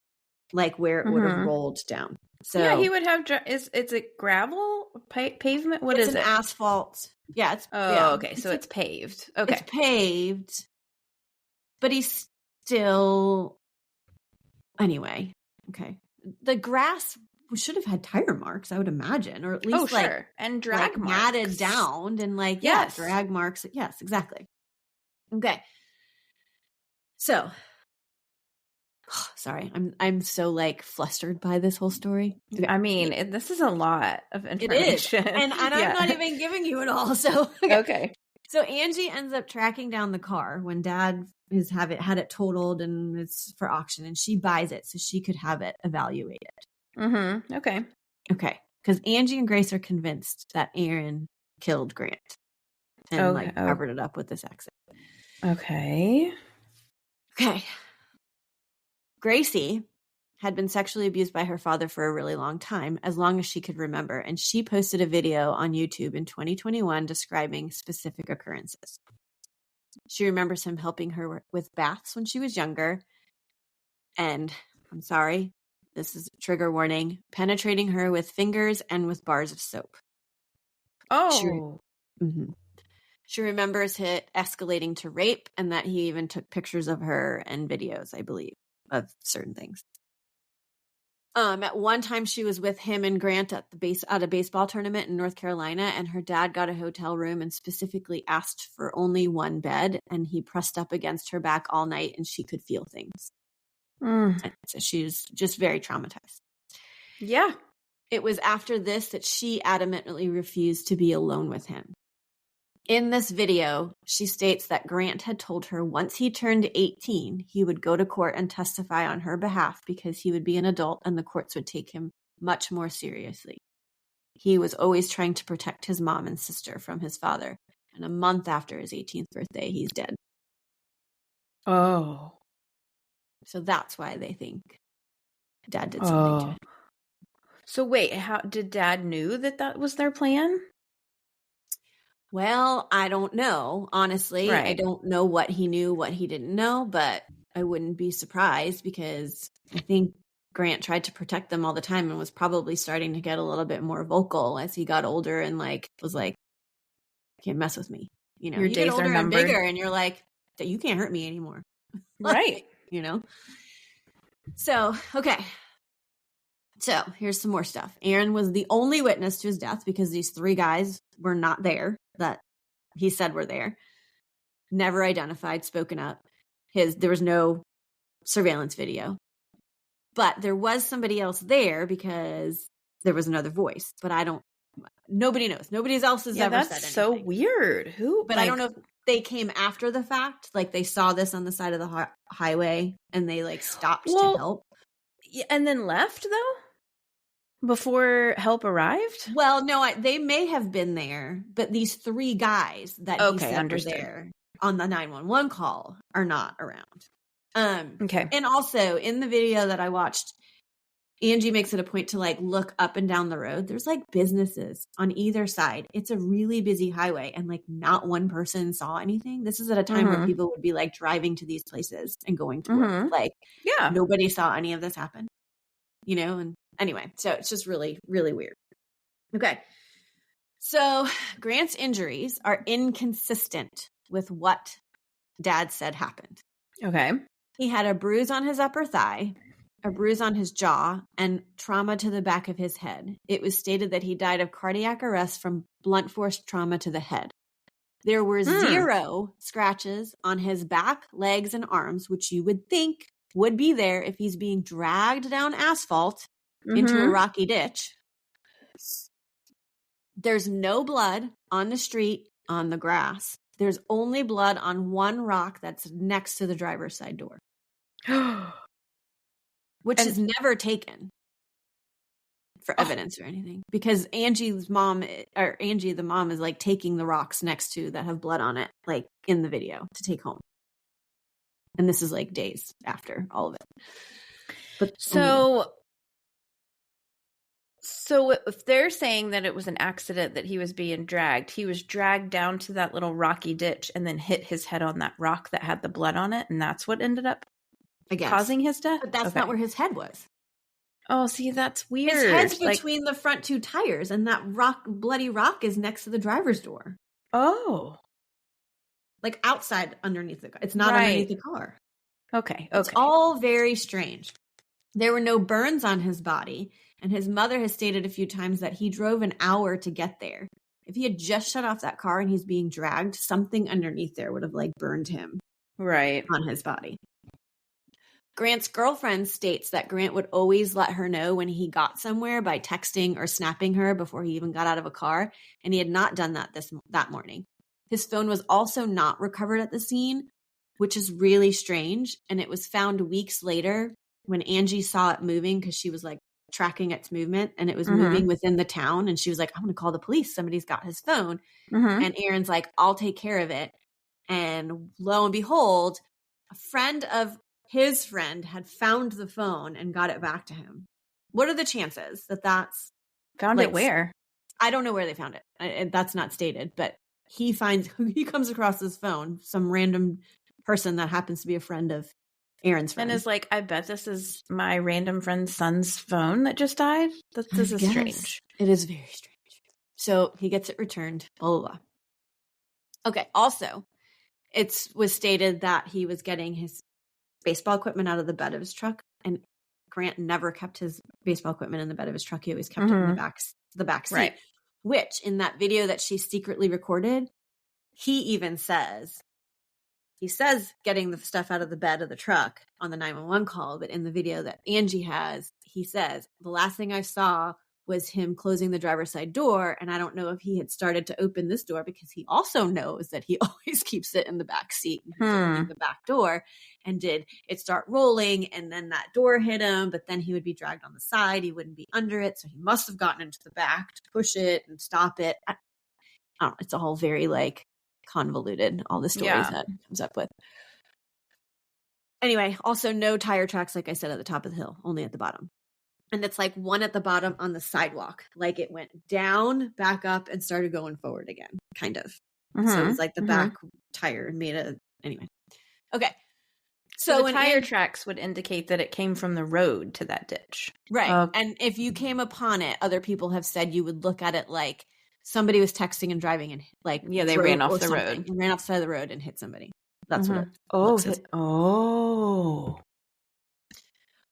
like where it would have rolled down. So yeah, he would have. Is it gravel pavement? What is it? It's an asphalt. Yeah. Okay. So it's paved. Okay. It's paved, but he's still. Anyway. Okay. The grass should have had tire marks, I would imagine, or at least and drag marks matted down and drag marks. Yes, exactly. Okay. So, sorry, I'm so like flustered by this whole story. Okay. I mean, this is a lot of information, it is. And I'm not even giving you it all. So okay. So Angie ends up tracking down the car when Dad had it totaled and it's for auction, and she buys it so she could have it evaluated. Okay. Because Angie and Grace are convinced that Aaron killed Grant and covered it up with this accident. Okay. Gracie had been sexually abused by her father for a really long time, as long as she could remember, and she posted a video on YouTube in 2021 describing specific occurrences. She remembers him helping her with baths when she was younger, and I'm sorry, this is a trigger warning, penetrating her with fingers and with bars of soap. Oh. She remembers it escalating to rape, and that he even took pictures of her and videos, I believe, of certain things. At one time, she was with him and Grant at a baseball tournament in North Carolina, and her dad got a hotel room and specifically asked for only one bed, and he pressed up against her back all night, and she could feel things. So she's just very traumatized. Yeah. It was after this that she adamantly refused to be alone with him. In this video, she states that Grant had told her once he turned 18, he would go to court and testify on her behalf because he would be an adult and the courts would take him much more seriously. He was always trying to protect his mom and sister from his father. And a month after his 18th birthday, he's dead. Oh. So that's why they think Dad did something to him. So wait, how did Dad knew that was their plan? Well, I don't know, honestly. Right. I don't know what he knew, what he didn't know, but I wouldn't be surprised because I think Grant tried to protect them all the time and was probably starting to get a little bit more vocal as he got older and was like, you can't mess with me. You know, your days are numbered. And bigger and you're like, you can't hurt me anymore. Right. You know? So, okay. So here's some more stuff. Aaron was the only witness to his death because these three guys were not there that he said were there. Never identified, spoken up. There was no surveillance video. But there was somebody else there because there was another voice. But nobody knows. Nobody else has ever said anything. That's so weird. But I don't know if they came after the fact. Like they saw this on the side of the highway and they stopped to help. And then left though? Before help arrived? Well, no, they may have been there, but these three guys that he said were there on the 911 call are not around. Okay. And also in the video that I watched, Angie makes it a point to look up and down the road. There's businesses on either side. It's a really busy highway and not one person saw anything. This is at a time where people would be driving to these places and going to work. Nobody saw any of this happen, and anyway, so it's just really, really weird. Okay. So Grant's injuries are inconsistent with what Dad said happened. Okay. He had a bruise on his upper thigh, a bruise on his jaw, and trauma to the back of his head. It was stated that he died of cardiac arrest from blunt force trauma to the head. There were 0 scratches on his back, legs, and arms, which you would think would be there if he's being dragged down asphalt into a rocky ditch. There's no blood on the street, on the grass. There's only blood on one rock that's next to the driver's side door, which is never taken for evidence or anything, because Angie, the mom, is like taking the rocks next to that have blood on it, like in the video, to take home. And this is like days after all of it. But so if they're saying that it was an accident, that he was being dragged, he was dragged down to that little rocky ditch and then hit his head on that rock that had the blood on it, and that's what ended up causing his death? But that's not where his head was. Oh, see, that's weird. His head's between the front 2 tires, and that bloody rock is next to the driver's door. Oh. Like outside underneath the car. It's not underneath the car. Okay. It's all very strange. There were no burns on his body, and his mother has stated a few times that he drove an hour to get there. If he had just shut off that car and he's being dragged, something underneath there would have like burned him on his body. Grant's girlfriend states that Grant would always let her know when he got somewhere by texting or snapping her before he even got out of a car, and he had not done that that morning. His phone was also not recovered at the scene, which is really strange, and it was found weeks later when Angie saw it moving, because she was like tracking its movement, and it was moving within the town, and she was like, I'm going to call the police. Somebody's got his phone. And Aaron's like, I'll take care of it. And lo and behold, a friend of his friend had found the phone and got it back to him. What are the chances that that's found it where? I don't know where they found it. That's not stated, but he comes across this phone, some random person that happens to be a friend of Aaron's friend. And is like, I bet this is my random friend's son's phone that just died. This is strange. It is very strange. So he gets it returned, blah, blah, blah. Okay. Also, it was stated that he was getting his baseball equipment out of the bed of his truck, and Grant never kept his baseball equipment in the bed of his truck. He always kept it in the back seat, right. Which in that video that she secretly recorded, he even says, getting the stuff out of the bed of the truck on the 911 call, but in the video that Angie has, he says, the last thing I saw was him closing the driver's side door, and I don't know if he had started to open this door, because he also knows that he always keeps it in the back seat, and the back door, and did it start rolling, and then that door hit him, but then he would be dragged on the side, he wouldn't be under it, so he must have gotten into the back to push it and stop it. I don't know, it's all very like convoluted, all the stories that comes up with. Anyway, also no tire tracks, like I said, at the top of the hill, only at the bottom. And it's like one at the bottom on the sidewalk, like it went down, back up, and started going forward again, kind of. So it was like the back tire made anyway. Okay. So the tire tracks would indicate that it came from the road to that ditch. Right. And if you came upon it, other people have said you would look at it like somebody was texting and driving, and like, they ran off the road. And ran off the side of the road and hit somebody. That's what it looks like.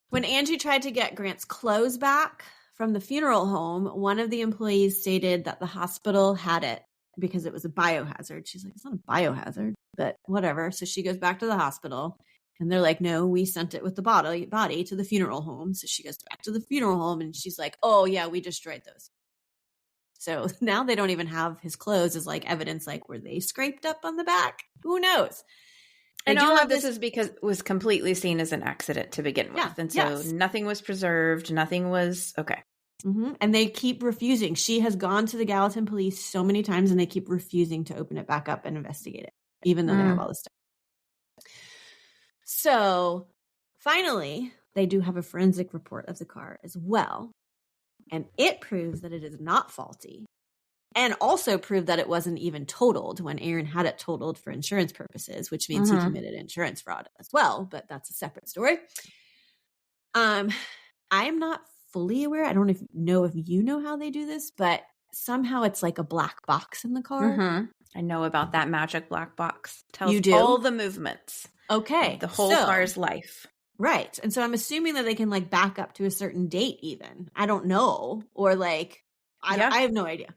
When Angie tried to get Grant's clothes back from the funeral home, one of the employees stated that the hospital had it because it was a biohazard. She's like, it's not a biohazard, but whatever. So she goes back to the hospital, and they're like, no, we sent it with the body to the funeral home. So she goes back to the funeral home, and she's like, oh yeah, we destroyed those. So now they don't even have his clothes as like evidence, like were they scraped up on the back? Who knows? And all of this is because it was completely seen as an accident to begin with. And so nothing was preserved. Nothing was okay. And they keep refusing. She has gone to the Gallatin police so many times, and they keep refusing to open it back up and investigate it, even though they have all this stuff. So finally, they do have a forensic report of the car as well. And it proves that it is not faulty, and also proved that it wasn't even totaled when Aaron had it totaled for insurance purposes, which means he committed insurance fraud as well, but that's a separate story. I'm not fully aware. I don't know if you know how they do this, but somehow it's like a black box in the car. Mm-hmm. I know about that magic black box. Tells You do? all the movements. Okay. Of the whole car's life. Right. And so I'm assuming that they can like back up to a certain date even. I don't know. Or like, I have no idea.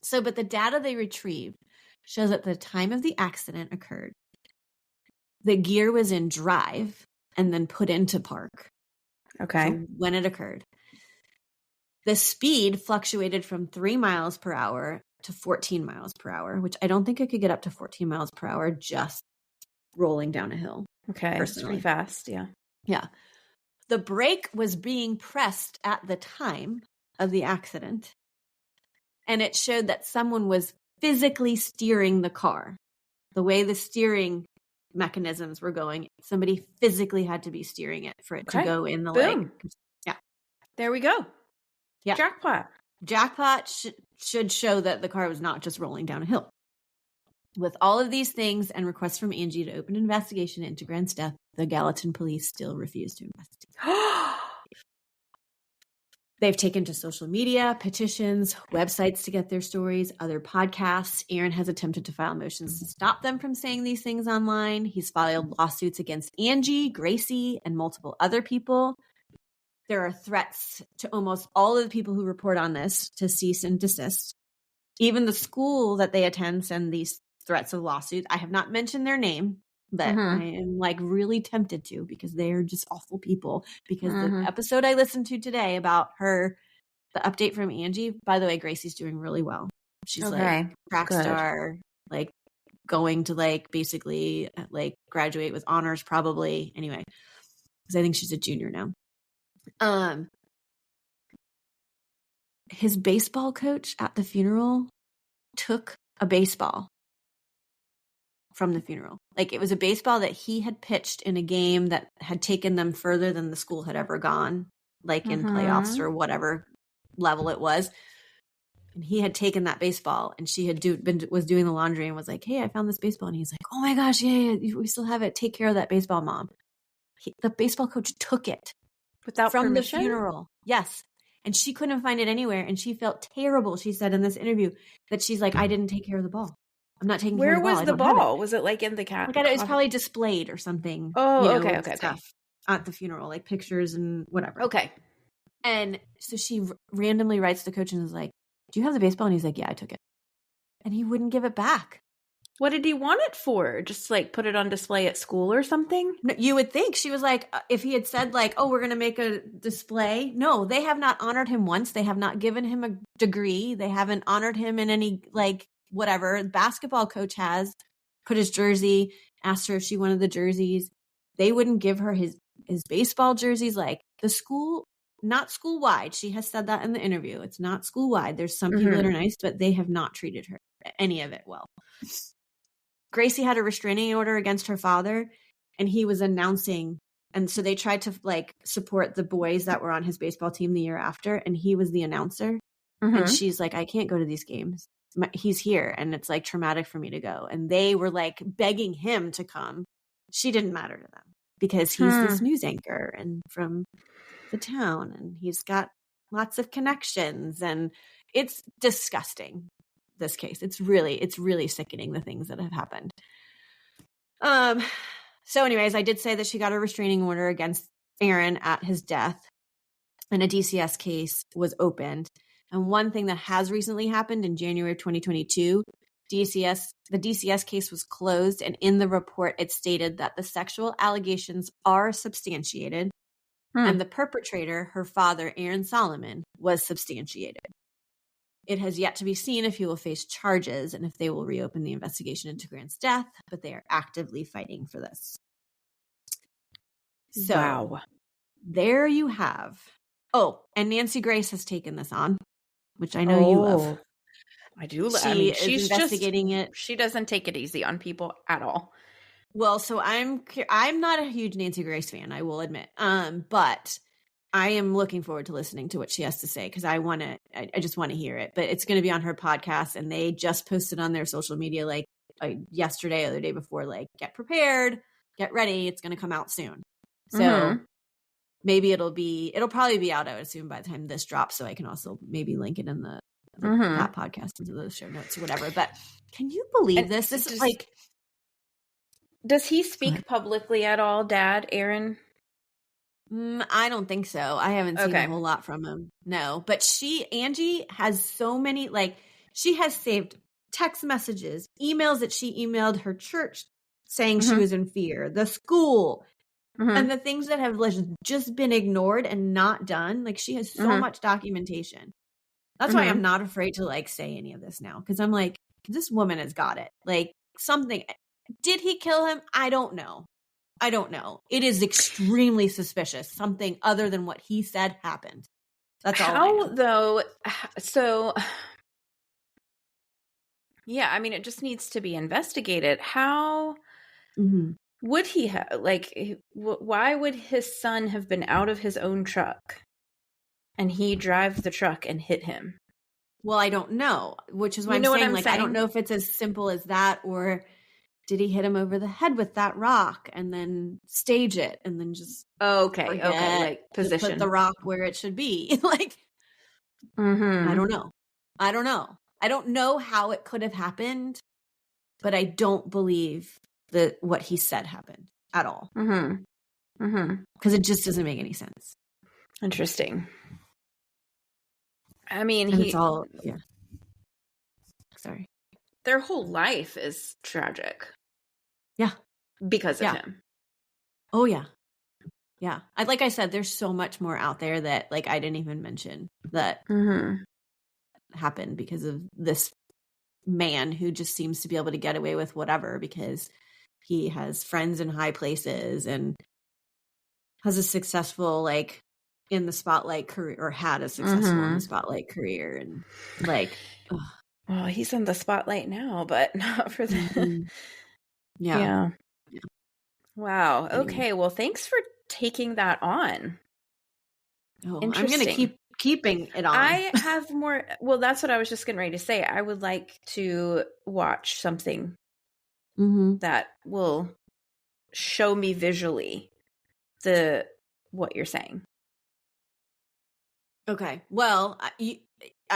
So, but the data they retrieved shows that the time of the accident occurred, the gear was in drive and then put into park. Okay. So when it occurred. The speed fluctuated from 3 miles per hour to 14 miles per hour, which I don't think I could get up to 14 miles per hour just rolling down a hill. Okay. It's pretty fast. Yeah. Yeah. The brake was being pressed at the time of the accident, and it showed that someone was physically steering the car. The way the steering mechanisms were going, somebody physically had to be steering it for it to go in the lake. Yeah. There we go. Yeah. Jackpot should show that the car was not just rolling down a hill. With all of these things and requests from Angie to open an investigation into Grant's death, the Gallatin police still refuse to investigate. They've taken to social media, petitions, websites to get their stories, other podcasts. Aaron has attempted to file motions to stop them from saying these things online. He's filed lawsuits against Angie, Gracie, and multiple other people. There are threats to almost all of the people who report on this to cease and desist. Even the school that they attend send these threats of lawsuits. I have not mentioned their name, but I am like really tempted to because they are just awful people. Because the episode I listened to today about her, the update from Angie, by the way, Gracie's doing really well. She's like track star, like going to like basically like graduate with honors probably anyway, because I think she's a junior now. His baseball coach at the funeral took a baseball from the funeral. Like it was a baseball that he had pitched in a game that had taken them further than the school had ever gone, like in playoffs or whatever level it was. And he had taken that baseball, and she had was doing the laundry and was like, "Hey, I found this baseball." And he's like, "Oh my gosh, yeah, we still have it. Take care of that baseball, Mom." The baseball coach took it without from permission? The funeral. Yes. And she couldn't find it anywhere. And she felt terrible. She said in this interview that she's like, I didn't take care of the ball. I'm not taking care of the ball. Where was the ball? Was it like in the cat? It was probably displayed or something. Oh, okay. Stuff at the funeral, like pictures and whatever. Okay. And so she randomly writes the coach and is like, "Do you have the baseball?" And he's like, "Yeah, I took it." And he wouldn't give it back. What did he want it for? Just like put it on display at school or something? No, you would think. She was like, if he had said like, "Oh, we're going to make a display." No, they have not honored him once. They have not given him a degree. They haven't honored him in any like whatever. The basketball coach has put his jersey, asked her if she wanted the jerseys. They wouldn't give her his baseball jerseys. Like the school, not school wide. She has said that in the interview. It's not school wide. There's some people that are nice, but they have not treated her any of it well. Gracie had a restraining order against her father, and he was announcing. And so they tried to like support the boys that were on his baseball team the year after. And he was the announcer. And she's like, "I can't go to these games. He's here. And it's like traumatic for me to go." And they were like begging him to come. She didn't matter to them because he's this news anchor and from the town, and he's got lots of connections, and it's disgusting. This case, it's really sickening, the things that have happened. So anyways, I did say that she got a restraining order against Aaron at his death, and a DCS case was opened. And one thing that has recently happened in January of 2022, the DCS case was closed, and in the report it stated that the sexual allegations are substantiated, and the perpetrator, her father, Aaron Solomon, was substantiated. It has yet to be seen if he will face charges and if they will reopen the investigation into Grant's death, but they are actively fighting for this. So there you have. Oh, and Nancy Grace has taken this on, which I know you love. I do love. She's investigating it. She doesn't take it easy on people at all. Well, so I'm not a huge Nancy Grace fan, I will admit. But I am looking forward to listening to what she has to say because I just want to hear it. But it's going to be on her podcast, and they just posted on their social media like yesterday or the day before, like, get prepared, get ready. It's going to come out soon. So maybe it'll probably be out, I would assume, by the time this drops. So I can also maybe link it in the that podcast into those show notes or whatever. But can you believe this? This is like. Does he speak publicly at all, Dad, Aaron? I don't think so. I haven't seen a whole lot from him. No, but Angie has so many, like, she has saved text messages, emails that she emailed her church saying she was in fear, the school, and the things that have just been ignored and not done. Like, she has so much documentation. That's why I'm not afraid to, like, say any of this now. Because I'm like, this woman has got it. Like, something. Did he kill him? I don't know. It is extremely suspicious. Something other than what he said happened. That's all I know. How, though? So, yeah, I mean, it just needs to be investigated. How would he have, like, why would his son have been out of his own truck and he drives the truck and hit him? Well, I don't know, which is why I'm saying, like, I don't know if it's as simple as that, or did he hit him over the head with that rock and then stage it and then just okay, like position, put the rock where it should be? Like, I don't know. I don't know how it could have happened, but I don't believe that what he said happened at all. Because it just doesn't make any sense. Interesting. I mean, it's all sorry. Their whole life is tragic. Yeah. Because of him. Oh, yeah. Yeah. Like I said, there's so much more out there that, like, I didn't even mention that happened because of this man who just seems to be able to get away with whatever because he has friends in high places and has a successful, like, in the spotlight career, or had a successful in the spotlight career. And, like, well, he's in the spotlight now, but not for the... Yeah. Wow. Okay. Well, thanks for taking that on. Oh, I'm going to keeping it on. I have more. Well, that's what I was just getting ready to say. I would like to watch something that will show me visually what you're saying. Okay. Well,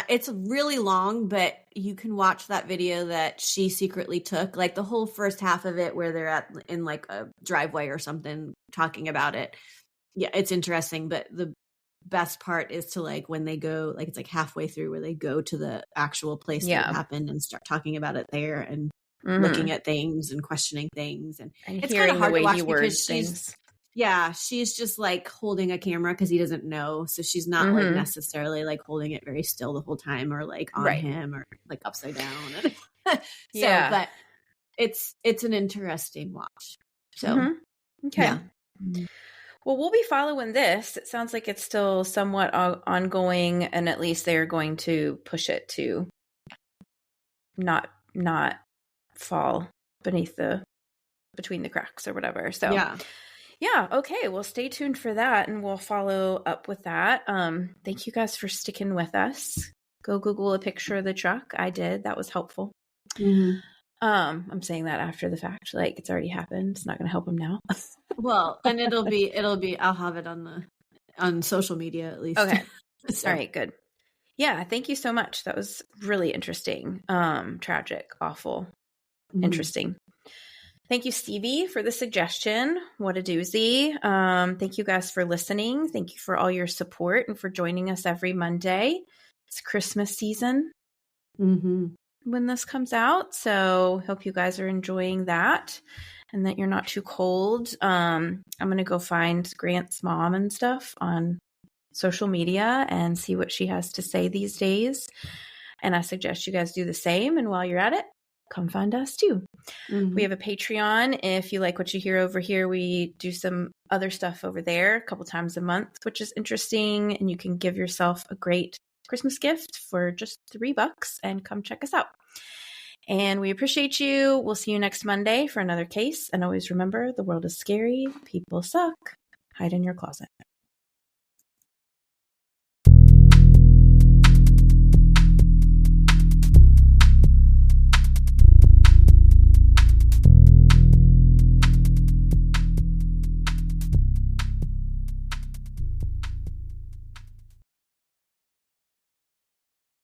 it's really long, but you can watch that video that she secretly took, like the whole first half of it where they're in like a driveway or something talking about it. Yeah, it's interesting, but the best part is to, like, when they go, like, it's like halfway through where they go to the actual place that it happened and start talking about it there and looking at things and questioning things. And it's kind of hard to watch because she's just, like, holding a camera because he doesn't know. So she's not like necessarily, like, holding it very still the whole time or, like, on him or, like, upside down. But it's an interesting watch. So okay. Yeah. Well, we'll be following this. It sounds like it's still somewhat ongoing, and at least they're going to push it to not fall between the cracks or whatever. So yeah. Okay. Well, stay tuned for that, and we'll follow up with that. Thank you guys for sticking with us. Go Google a picture of the truck. I did. That was helpful. I'm saying that after the fact, like, it's already happened. It's not going to help him now. Well, and it'll be, I'll have it on social media at least. Okay. So. All right, good. Yeah. Thank you so much. That was really interesting. Tragic, awful, interesting. Thank you, Stevie, for the suggestion. What a doozy. Thank you guys for listening. Thank you for all your support and for joining us every Monday. It's Christmas season when this comes out. So hope you guys are enjoying that and that you're not too cold. I'm going to go find Grant's mom and stuff on social media and see what she has to say these days. And I suggest you guys do the same. And while you're at it, come find us too. We have a Patreon. If you like what you hear over here, we do some other stuff over there a couple times a month, which is interesting. And you can give yourself a great Christmas gift for just $3 and come check us out. And we appreciate you. We'll see you next Monday for another case. And always remember, the world is scary. People suck. Hide in your closet.